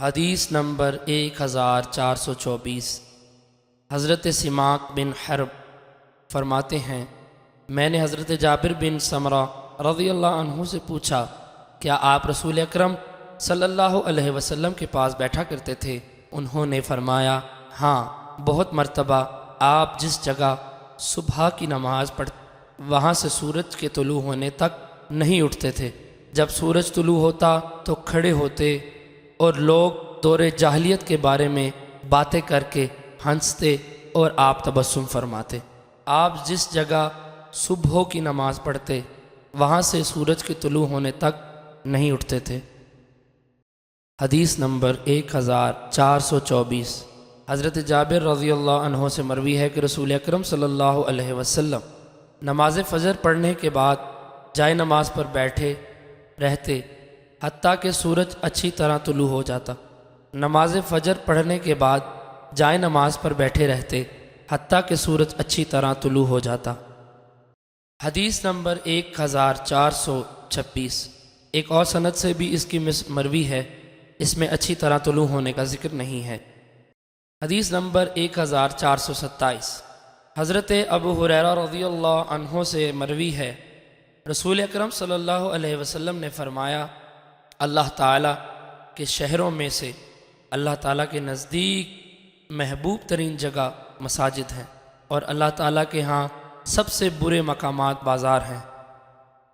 حدیث نمبر 1424۔ حضرت سماک بن حرب فرماتے ہیں، میں نے حضرت جابر بن سمرہ رضی اللہ عنہ سے پوچھا، کیا آپ رسول اکرم صلی اللہ علیہ وسلم کے پاس بیٹھا کرتے تھے؟ انہوں نے فرمایا، ہاں، بہت مرتبہ آپ جس جگہ صبح کی نماز پڑھتے وہاں سے سورج کے طلوع ہونے تک نہیں اٹھتے تھے۔ جب سورج طلوع ہوتا تو کھڑے ہوتے اور لوگ دور جاہلیت کے بارے میں باتیں کر کے ہنستے اور آپ تبسم فرماتے۔ آپ جس جگہ صبح کی نماز پڑھتے وہاں سے سورج کے طلوع ہونے تک نہیں اٹھتے تھے۔ حدیث نمبر 1424۔ حضرت جابر رضی اللہ عنہ سے مروی ہے کہ رسول اکرم صلی اللہ علیہ وسلم نماز فجر پڑھنے کے بعد جائے نماز پر بیٹھے رہتے حتیٰ کہ سورج اچھی طرح طلوع ہو جاتا۔ نماز فجر پڑھنے کے بعد جائے نماز پر بیٹھے رہتے حتیٰ کہ سورج اچھی طرح طلوع ہو جاتا۔ حدیث نمبر 1426۔ ایک اور سند سے بھی اس کی مروی ہے، اس میں اچھی طرح طلوع ہونے کا ذکر نہیں ہے۔ حدیث نمبر 1427۔ حضرت ابو ہریرہ رضی اللہ عنہ سے مروی ہے، رسول اکرم صلی اللہ علیہ وسلم نے فرمایا، اللہ تعالیٰ کے شہروں میں سے اللہ تعالیٰ کے نزدیک محبوب ترین جگہ مساجد ہیں، اور اللہ تعالیٰ کے ہاں سب سے برے مقامات بازار ہیں۔